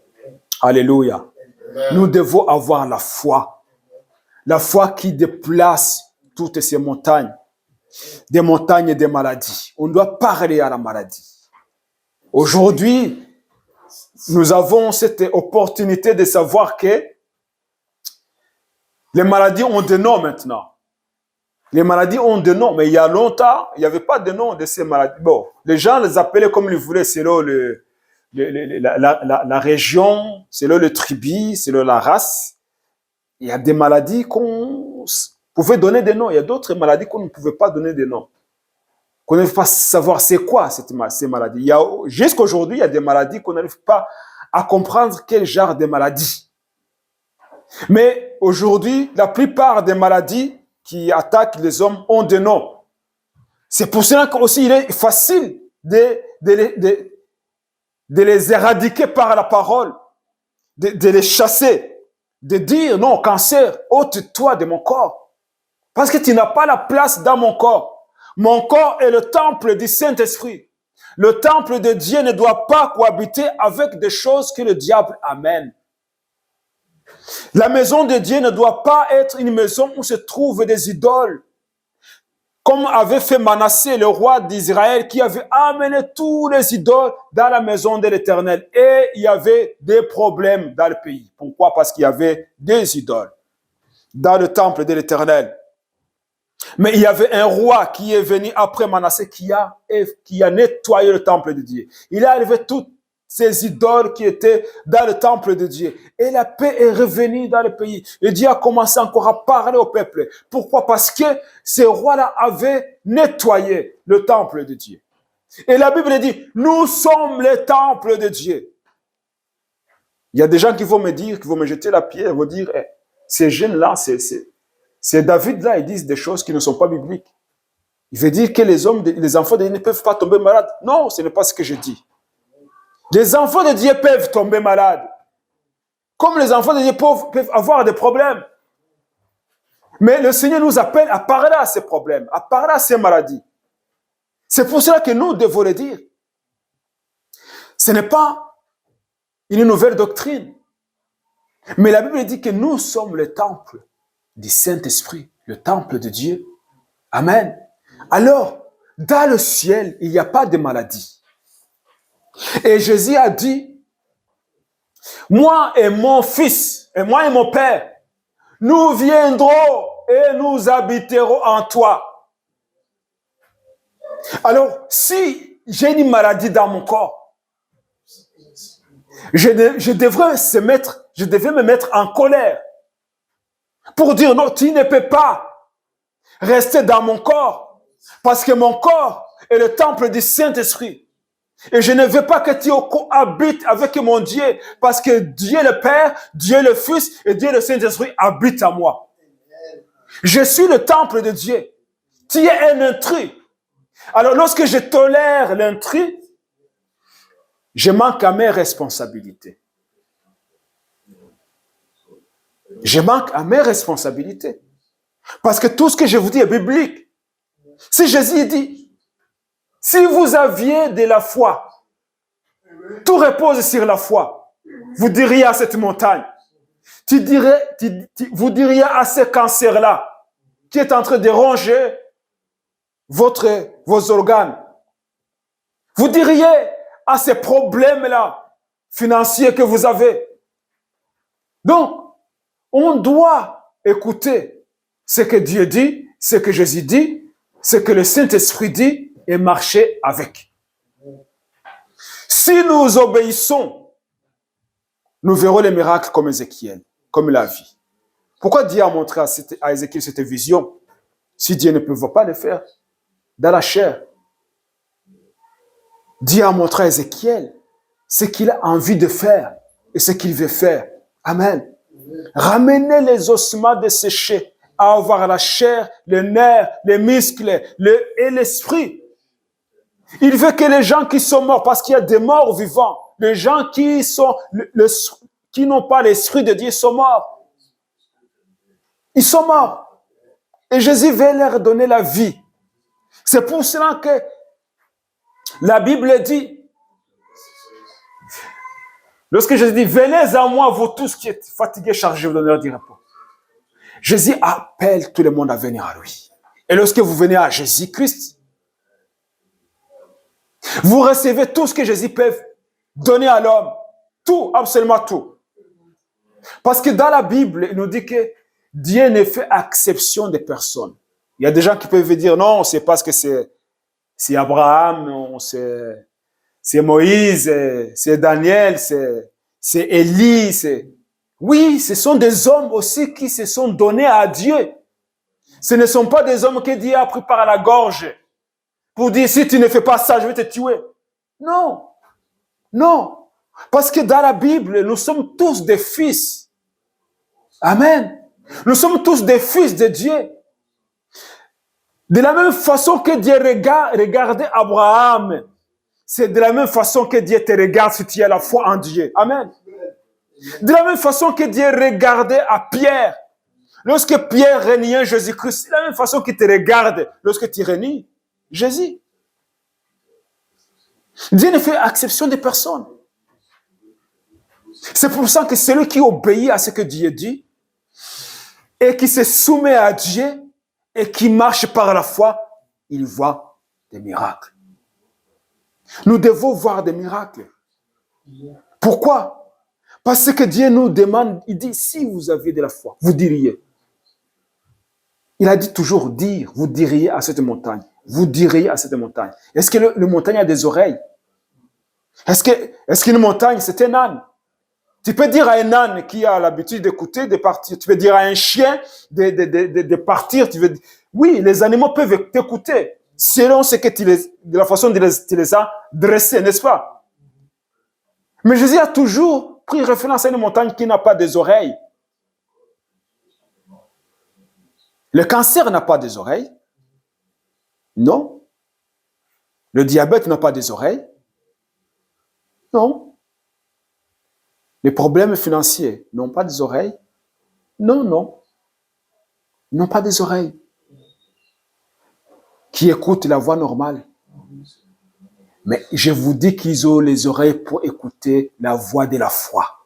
S1: Alléluia. Amen. Nous devons avoir la foi. La foi qui déplace toutes ces montagnes. Des montagnes et des maladies. On doit parler à la maladie. Aujourd'hui, nous avons cette opportunité de savoir que les maladies ont des noms maintenant. Les maladies ont des noms, mais il y a longtemps, il n'y avait pas de nom de ces maladies. Bon, les gens les appelaient comme ils voulaient, selon la région, selon le tribu, selon la race. Il y a des maladies qu'on pouvait donner des noms. Il y a d'autres maladies qu'on ne pouvait pas donner des noms. Qu'on ne peut pas savoir c'est quoi ces maladies. Jusqu'à aujourd'hui, il y a des maladies qu'on n'arrive pas à comprendre quel genre de maladie. Mais aujourd'hui, la plupart des maladies qui attaquent les hommes ont des noms. C'est pour cela qu'aussi il est facile de les éradiquer par la parole, de les chasser, de dire non, cancer, ôte-toi de mon corps. Parce que tu n'as pas la place dans mon corps. Mon corps est le temple du Saint-Esprit. Le temple de Dieu ne doit pas cohabiter avec des choses que le diable amène. La maison de Dieu ne doit pas être une maison où se trouvent des idoles. Comme avait fait Manassé, le roi d'Israël, qui avait amené tous les idoles dans la maison de l'Éternel. Et il y avait des problèmes dans le pays. Pourquoi? Parce qu'il y avait des idoles dans le temple de l'Éternel. Mais il y avait un roi qui est venu après Manassé, qui a nettoyé le temple de Dieu. Il a enlevé toutes ces idoles qui étaient dans le temple de Dieu. Et la paix est revenue dans le pays. Et Dieu a commencé encore à parler au peuple. Pourquoi? Parce que ces rois-là avaient nettoyé le temple de Dieu. Et la Bible dit, nous sommes le temple de Dieu. Il y a des gens qui vont me dire, qui vont me jeter la pierre, vont dire, ces jeunes-là, c'est David-là, ils disent des choses qui ne sont pas bibliques. Il veut dire que les enfants de Dieu ne peuvent pas tomber malades. Non, ce n'est pas ce que je dis. Les enfants de Dieu peuvent tomber malades. Comme les enfants de Dieu peuvent avoir des problèmes. Mais le Seigneur nous appelle à parler à ces problèmes, à parler à ces maladies. C'est pour cela que nous devons le dire. Ce n'est pas une nouvelle doctrine. Mais la Bible dit que nous sommes le temple du Saint-Esprit, le temple de Dieu. Amen. Alors, dans le ciel, il n'y a pas de maladie. Et Jésus a dit, moi et mon fils, et moi et mon père, nous viendrons et nous habiterons en toi. Alors, si j'ai une maladie dans mon corps, je devais me mettre en colère pour dire non, tu ne peux pas rester dans mon corps parce que mon corps est le temple du Saint-Esprit. Et je ne veux pas que tu cohabites avec mon Dieu, parce que Dieu le Père, Dieu le Fils et Dieu le Saint-Esprit habitent à moi. Je suis le temple de Dieu. Tu es un intrus. Alors lorsque je tolère l'intrus, je manque à mes responsabilités. Je manque à mes responsabilités. Parce que tout ce que je vous dis est biblique. Si Jésus dit, si vous aviez de la foi, tout repose sur la foi, vous diriez à cette montagne, vous diriez à ce cancer-là, qui est en train de ronger vos organes, vous diriez à ces problèmes-là financiers que vous avez. Donc, on doit écouter ce que Dieu dit, ce que Jésus dit, ce que le Saint-Esprit dit, et marcher avec. Si nous obéissons, nous verrons les miracles comme Ézéchiel, comme la vie. Pourquoi Dieu a montré à Ézéchiel cette vision, si Dieu ne peut pas le faire dans la chair? Dieu a montré à Ézéchiel ce qu'il a envie de faire et ce qu'il veut faire. Amen. Ramener les ossements desséchés à avoir la chair, les nerfs, les muscles et l'esprit. Il veut que les gens qui sont morts, parce qu'il y a des morts vivants, les gens qui n'ont pas l'esprit de Dieu sont morts. Ils sont morts. Et Jésus veut leur donner la vie. C'est pour cela que la Bible dit, lorsque Jésus dit, venez à moi, vous tous qui êtes fatigués, chargés, vous donnerez du repos. Jésus appelle tout le monde à venir à lui. Et lorsque vous venez à Jésus-Christ, vous recevez tout ce que Jésus peut donner à l'homme. Tout, absolument tout. Parce que dans la Bible, il nous dit que Dieu ne fait exception de personne. Il y a des gens qui peuvent dire, non, c'est parce que c'est Abraham, c'est Moïse, c'est Daniel, c'est Élie. Oui, ce sont des hommes aussi qui se sont donnés à Dieu. Ce ne sont pas des hommes que Dieu a pris par la gorge pour dire, si tu ne fais pas ça, je vais te tuer. Non, non. Parce que dans la Bible, nous sommes tous des fils. Amen. Nous sommes tous des fils de Dieu. De la même façon que Dieu regardait Abraham, c'est de la même façon que Dieu te regarde si tu as la foi en Dieu. Amen. De la même façon que Dieu regardait à Pierre. Lorsque Pierre reniait Jésus-Christ, c'est de la même façon qu'il te regarde lorsque tu renies Jésus. Dieu ne fait exception de personne. C'est pour ça que celui qui obéit à ce que Dieu dit et qui se soumet à Dieu et qui marche par la foi, il voit des miracles. Nous devons voir des miracles. Pourquoi? Parce que Dieu nous demande, il dit, si vous avez de la foi, vous diriez. Il a dit toujours dire, vous diriez à cette montagne. Vous diriez à cette montagne. Est-ce que le montagne a des oreilles? Est-ce qu'une montagne, c'est un âne? Tu peux dire à un âne qui a l'habitude d'écouter, de partir. Tu peux dire à un chien de partir. Oui, les animaux peuvent t'écouter selon ce que de la façon dont tu les as dressés, n'est-ce pas? Mais Jésus a toujours pris référence à une montagne qui n'a pas des oreilles. Le cancer n'a pas des oreilles. Non. Le diabète n'a pas des oreilles. Non. Les problèmes financiers n'ont pas des oreilles. Non, non. Ils n'ont pas des oreilles qui écoutent la voix normale. Mais je vous dis qu'ils ont les oreilles pour écouter la voix de la foi.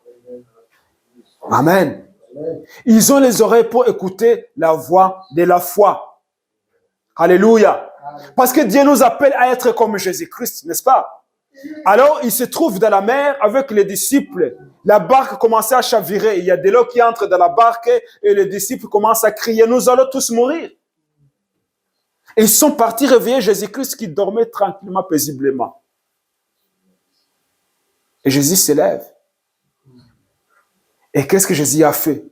S1: Amen. Ils ont les oreilles pour écouter la voix de la foi. Alléluia. Parce que Dieu nous appelle à être comme Jésus-Christ, n'est-ce pas? Alors, il se trouve dans la mer avec les disciples. La barque commençait à chavirer. Il y a de l'eau qui entre dans la barque et les disciples commencent à crier, nous allons tous mourir. Et ils sont partis réveiller Jésus-Christ qui dormait tranquillement, paisiblement. Et Jésus se lève. Et qu'est-ce que Jésus a fait?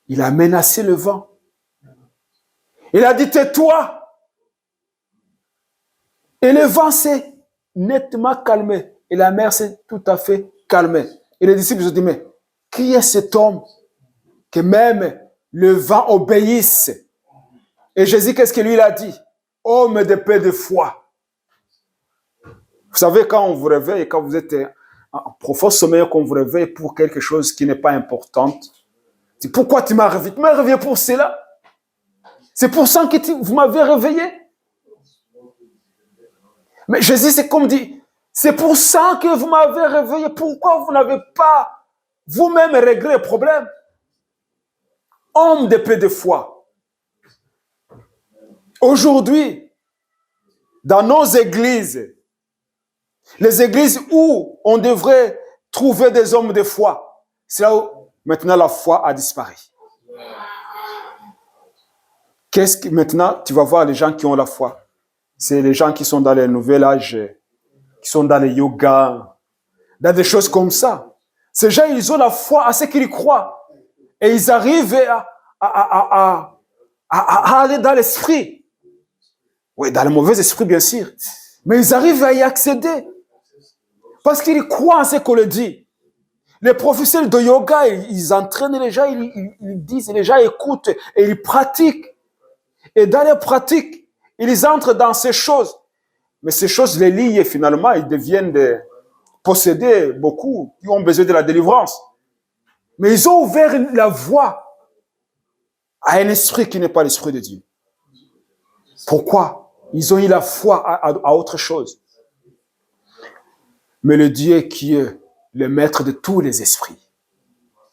S1: Il a menacé le vent. Il a dit, tais-toi. Et le vent s'est nettement calmé. Et la mer s'est tout à fait calmée. Et les disciples ont dit, mais qui est cet homme que même le vent obéisse? Et Jésus, qu'est-ce que lui il a dit? Homme de peu de foi. Vous savez, quand on vous réveille, quand vous êtes en profond sommeil, qu'on vous réveille pour quelque chose qui n'est pas important, pourquoi tu m'as réveillé? Tu m'as réveillé pour cela. C'est pour ça que vous m'avez réveillé. Mais Jésus, c'est comme dit, c'est pour ça que vous m'avez réveillé. Pourquoi vous n'avez pas vous-même réglé le problème? Homme de peu de foi. Aujourd'hui, dans nos églises, les églises où on devrait trouver des hommes de foi, c'est là où maintenant la foi a disparu. Qu'est-ce que maintenant tu vas voir les gens qui ont la foi? C'est les gens qui sont dans les nouvel âge, qui sont dans les yoga, dans des choses comme ça. Ces gens, ils ont la foi à ce qu'ils croient. Et ils arrivent à aller dans l'esprit. Oui, dans le mauvais esprit, bien sûr. Mais ils arrivent à y accéder. Parce qu'ils croient en ce qu'on leur dit. Les professeurs de yoga, ils entraînent les gens, ils disent, les gens écoutent et ils pratiquent. Et dans les pratiques, ils entrent dans ces choses. Mais ces choses les lient et finalement, ils deviennent des possédés, beaucoup, qui ont besoin de la délivrance. Mais ils ont ouvert la voie à un esprit qui n'est pas l'esprit de Dieu. Pourquoi? Ils ont eu la foi à autre chose. Mais le Dieu qui est le maître de tous les esprits,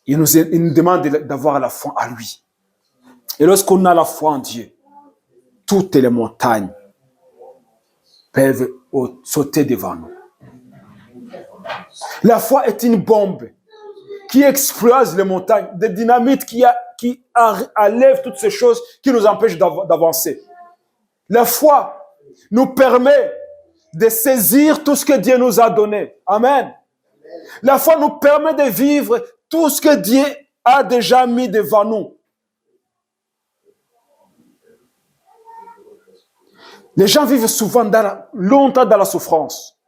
S1: il nous demande d'avoir la foi à lui. Et lorsqu'on a la foi en Dieu, toutes les montagnes peuvent sauter devant nous. La foi est une bombe qui explose les montagnes, des dynamites qui enlèvent toutes ces choses qui nous empêchent d'avancer. La foi nous permet de saisir tout ce que Dieu nous a donné. Amen. La foi nous permet de vivre tout ce que Dieu a déjà mis devant nous. Les gens vivent souvent longtemps dans la souffrance.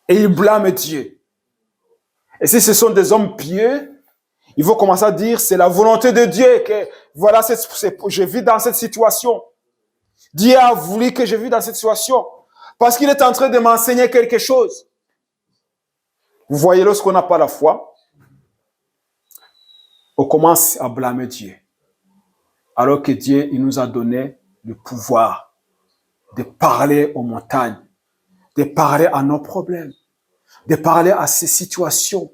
S1: Et ils blâment Dieu. Et si ce sont des hommes pieux, ils vont commencer à dire, c'est la volonté de Dieu que, voilà, je vis dans cette situation. Dieu a voulu que je vive dans cette situation. Parce qu'il est en train de m'enseigner quelque chose. Vous voyez, lorsqu'on n'a pas la foi, on commence à blâmer Dieu. Alors que Dieu, il nous a donné le pouvoir de parler aux montagnes, de parler à nos problèmes, de parler à ces situations,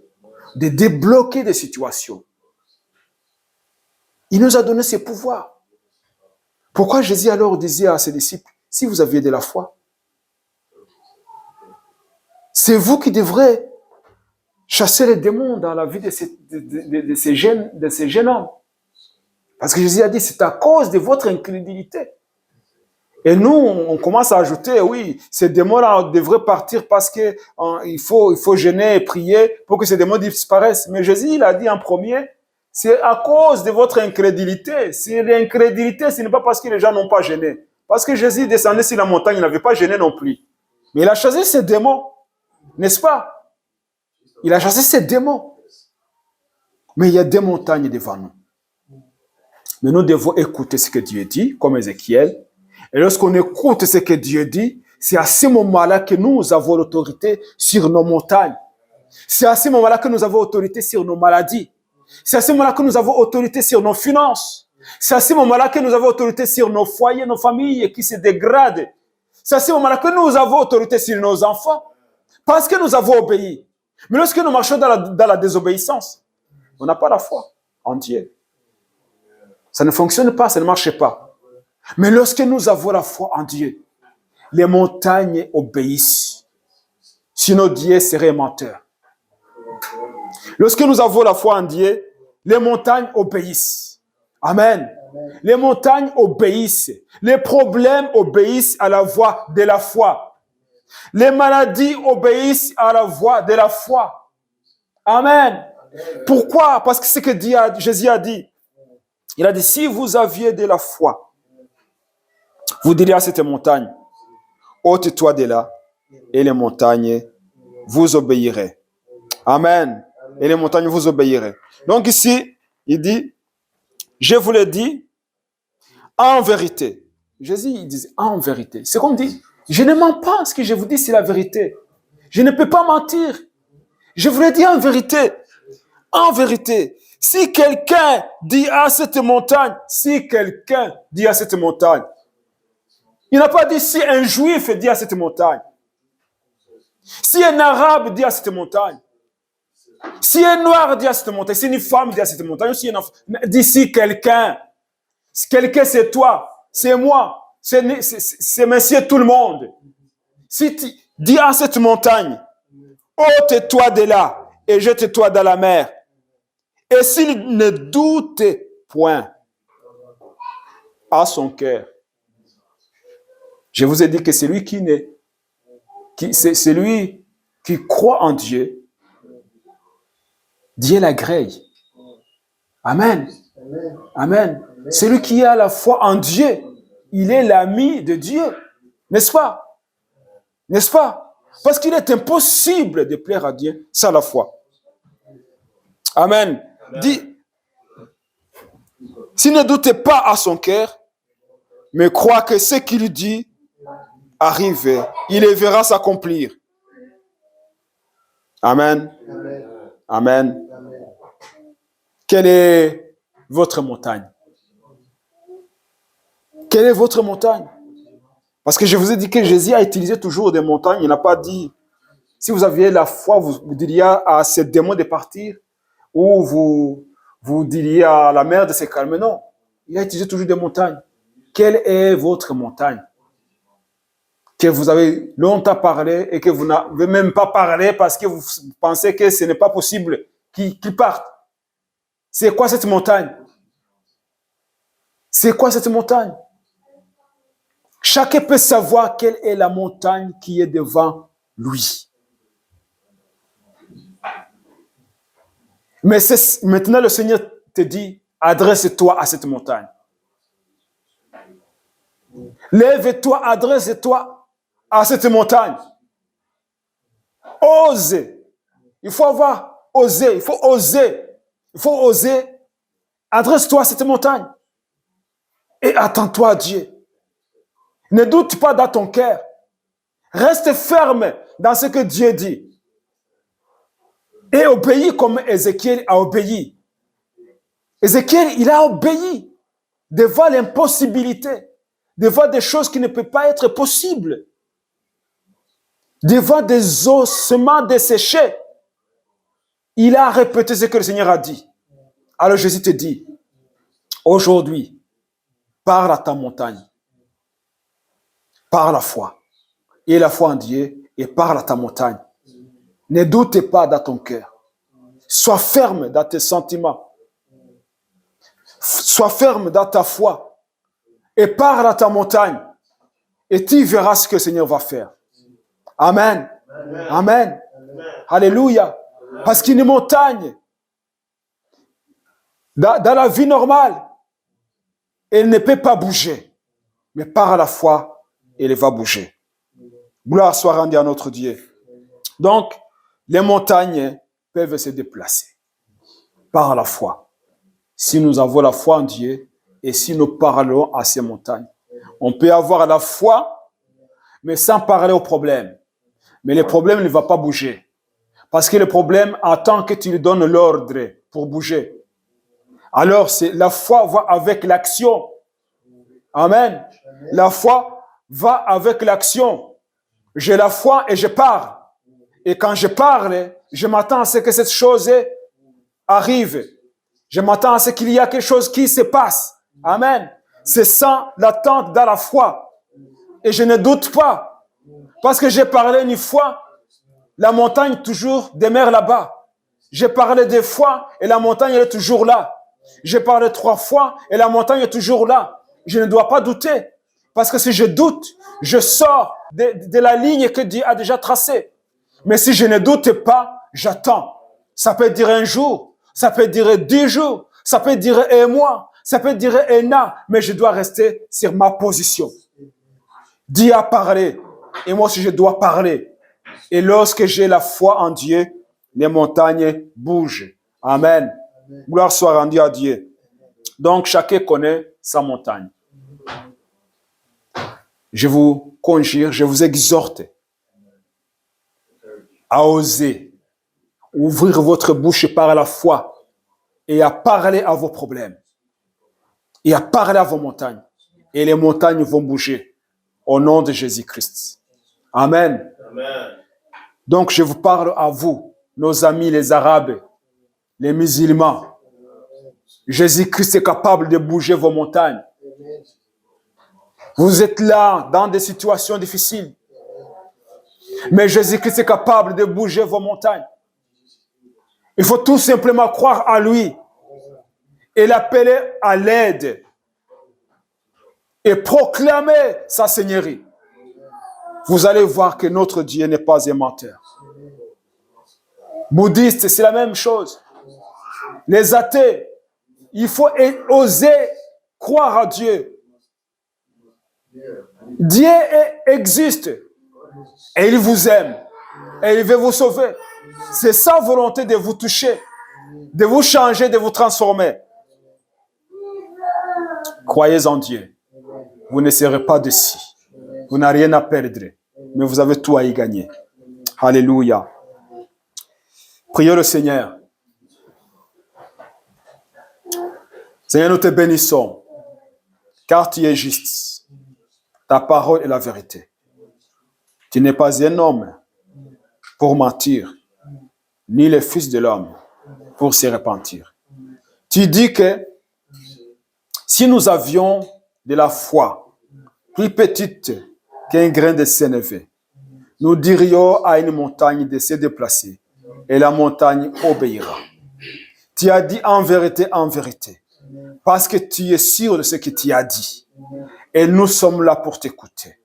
S1: de débloquer des situations. Il nous a donné ces pouvoirs. Pourquoi Jésus alors disait à ses disciples, si vous aviez de la foi, c'est vous qui devrez chasser les démons dans la vie de ces jeunes hommes. Parce que Jésus a dit, c'est à cause de votre incrédulité. Et nous, on commence à ajouter, oui, ces démons-là devraient partir parce que il faut jeûner et prier pour que ces démons disparaissent. Mais Jésus, il a dit en premier, c'est à cause de votre incrédulité. C'est l'incrédulité, ce n'est pas parce que les gens n'ont pas jeûné. Parce que Jésus descendait sur la montagne, il n'avait pas jeûné non plus. Mais il a chassé ces démons, n'est-ce pas? Il a chassé ces démons. Mais il y a des montagnes devant nous. Mais nous devons écouter ce que Dieu dit, comme Ézéchiel. Et lorsqu'on écoute ce que Dieu dit, c'est à ce moment-là que nous avons l'autorité sur nos montagnes. C'est à ce moment-là que nous avons autorité sur nos maladies. C'est à ce moment-là que nous avons autorité sur nos finances. C'est à ce moment-là que nous avons autorité sur nos foyers, nos familles qui se dégradent. C'est à ce moment-là que nous avons autorité sur nos enfants. Parce que nous avons obéi. Mais lorsque nous marchons dans la désobéissance, on n'a pas la foi en Dieu. Ça ne fonctionne pas, ça ne marche pas. Mais lorsque nous avons la foi en Dieu, les montagnes obéissent. Sinon Dieu serait menteur. Lorsque nous avons la foi en Dieu, les montagnes obéissent. Amen. Les montagnes obéissent. Les problèmes obéissent à la voix de la foi. Les maladies obéissent à la voix de la foi. Amen. Pourquoi? Parce que c'est ce que Jésus a dit. Il a dit, si vous aviez de la foi, vous diriez à cette montagne, ôte-toi de là, et les montagnes vous obéiraient. Amen. Et les montagnes vous obéiraient. Donc ici, il dit, je vous le dis, en vérité. Jésus, il dit, en vérité. C'est comme dit, je ne mens pas, ce que je vous dis, c'est la vérité. Je ne peux pas mentir. Je vous le dis en vérité. En vérité. Si quelqu'un dit à cette montagne, il n'a pas dit si un juif dit à cette montagne, si un arabe dit à cette montagne, si un noir dit à cette montagne, si une femme dit à cette montagne, si un enfant, dit si quelqu'un c'est toi, c'est moi, c'est monsieur tout le monde. Si tu dis à cette montagne, ôte-toi de là et jette-toi dans la mer. Et s'il ne doute point à son cœur, je vous ai dit que c'est lui c'est lui qui croit en Dieu, Dieu l'agrée. Amen. Amen. Celui qui a la foi en Dieu, il est l'ami de Dieu. N'est-ce pas? N'est-ce pas? Parce qu'il est impossible de plaire à Dieu sans la foi. Amen. Dit, s'il ne doutait pas à son cœur, mais croit que ce qu'il dit arrive, il les verra s'accomplir. Amen. Amen. Quelle est votre montagne? Quelle est votre montagne? Parce que je vous ai dit que Jésus a utilisé toujours des montagnes. Il n'a pas dit, si vous aviez la foi, vous diriez à ces démons de partir, ou vous diriez à la mer de se calmer. Non, il a utilisé toujours des montagnes. Quelle est votre montagne? Que vous avez longtemps parlé et que vous n'avez même pas parlé parce que vous pensez que ce n'est pas possible qu'il parte. C'est quoi cette montagne? C'est quoi cette montagne? Chacun peut savoir quelle est la montagne qui est devant lui. Mais maintenant le Seigneur te dit, adresse-toi à cette montagne. Lève-toi, adresse-toi à cette montagne. Ose. Il faut avoir osé, il faut oser. Il faut oser. Adresse-toi à cette montagne. Et attends-toi à Dieu. Ne doute pas dans ton cœur. Reste ferme dans ce que Dieu dit. Et obéis comme Ézéchiel a obéi. Ézéchiel, il a obéi devant l'impossibilité, devant des choses qui ne peuvent pas être possibles, devant des ossements desséchés. Il a répété ce que le Seigneur a dit. Alors Jésus te dit, aujourd'hui, parle à ta montagne, par la foi, et la foi en Dieu, et parle à ta montagne. Ne doute pas dans ton cœur. Sois ferme dans tes sentiments. Sois ferme dans ta foi. Et parle à ta montagne. Et tu verras ce que le Seigneur va faire. Amen. Amen. Amen. Amen. Alléluia. Parce qu'une montagne, dans la vie normale, elle ne peut pas bouger. Mais par la foi, elle va bouger. Gloire soit rendue à notre Dieu. Donc, les montagnes peuvent se déplacer par la foi. Si nous avons la foi en Dieu et si nous parlons à ces montagnes, on peut avoir la foi, mais sans parler au problème. Mais le problème ne va pas bouger. Parce que le problème attend que tu lui donnes l'ordre pour bouger. Alors, la foi va avec l'action. Amen. La foi va avec l'action. J'ai la foi et je parle. Et quand je parle, je m'attends à ce que cette chose arrive. Je m'attends à ce qu'il y a quelque chose qui se passe. Amen. C'est ça l'attente dans la foi. Et je ne doute pas. Parce que j'ai parlé une fois, la montagne toujours demeure là-bas. J'ai parlé 2 fois et la montagne elle est toujours là. J'ai parlé 3 fois et la montagne est toujours là. Je ne dois pas douter. Parce que si je doute, je sors de la ligne que Dieu a déjà tracée. Mais si je ne doute pas, j'attends. Ça peut durer 1 jour, ça peut durer 10 jours, ça peut durer 1 mois, ça peut durer 1 an, mais je dois rester sur ma position. Dieu a parlé, et moi aussi je dois parler. Et lorsque j'ai la foi en Dieu, les montagnes bougent. Amen. Gloire soit rendue à Dieu. Donc chacun connaît sa montagne. Je vous conjure, je vous exhorte à oser ouvrir votre bouche par la foi et à parler à vos problèmes et à parler à vos montagnes. Et les montagnes vont bouger au nom de Jésus-Christ. Amen. Amen. Donc je vous parle à vous, nos amis les Arabes, les musulmans. Jésus-Christ est capable de bouger vos montagnes. Vous êtes là dans des situations difficiles. Mais Jésus-Christ est capable de bouger vos montagnes. Il faut tout simplement croire à lui et l'appeler à l'aide et proclamer sa seigneurie. Vous allez voir que notre Dieu n'est pas un menteur. Bouddhiste, c'est la même chose. Les athées, il faut oser croire à Dieu. Dieu existe et il vous aime et il veut vous sauver. C'est sa volonté de vous toucher, de vous changer, de vous transformer. Croyez en Dieu. Vous ne serez pas déçus. Vous n'avez rien à perdre, mais vous avez tout à y gagner. Alléluia. Prions le Seigneur. Seigneur, nous te bénissons, car tu es juste. Ta parole est la vérité. Tu n'es pas un homme pour mentir, ni le Fils de l'homme pour se repentir. Tu dis que si nous avions de la foi plus petite qu'un grain de sénévé, nous dirions à une montagne de se déplacer et la montagne obéira. Tu as dit en vérité, parce que tu es sûr de ce que tu as dit. Et nous sommes là pour t'écouter.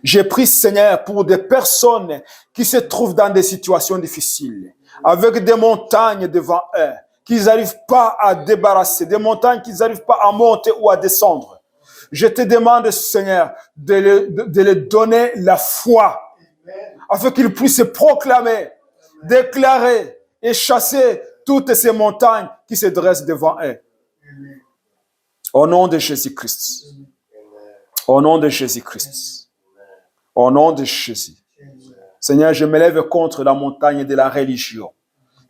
S1: J'ai pris, Seigneur, pour des personnes qui se trouvent dans des situations difficiles, avec des montagnes devant eux, qu'ils n'arrivent pas à débarrasser, des montagnes qu'ils n'arrivent pas à monter ou à descendre. Je te demande, Seigneur, de leur donner la foi, afin qu'ils puissent proclamer, déclarer et chasser toutes ces montagnes qui se dressent devant eux. Au nom de Jésus-Christ. Au nom de Jésus-Christ. Au nom de Jésus. Seigneur, je me lève contre la montagne de la religion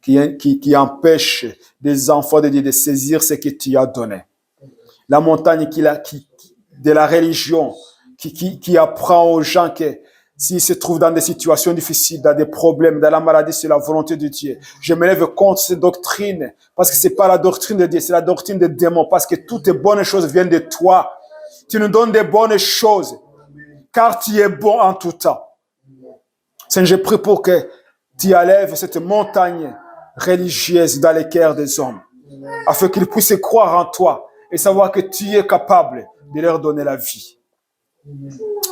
S1: qui empêche des enfants de Dieu de saisir ce que tu as donné. La montagne de la religion qui apprend aux gens que s'ils se trouvent dans des situations difficiles, dans des problèmes, dans la maladie, c'est la volonté de Dieu. Je me lève contre cette doctrine, parce que c'est pas la doctrine de Dieu, c'est la doctrine des démons, parce que toutes les bonnes choses viennent de toi. Tu nous donnes des bonnes choses, car tu es bon en tout temps. Seigneur, je prie pour que tu enlèves cette montagne religieuse dans les cœurs des hommes, afin qu'ils puissent croire en toi et savoir que tu es capable de leur donner la vie.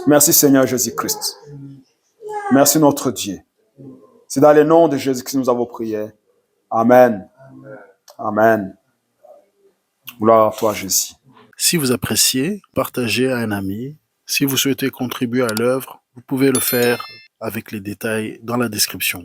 S1: Merci Seigneur Jésus-Christ. Merci notre Dieu. C'est dans le nom de Jésus que nous avons prié. Amen. Amen. Gloire à toi Jésus.
S2: Si vous appréciez, partagez à un ami. Si vous souhaitez contribuer à l'œuvre, vous pouvez le faire avec les détails dans la description.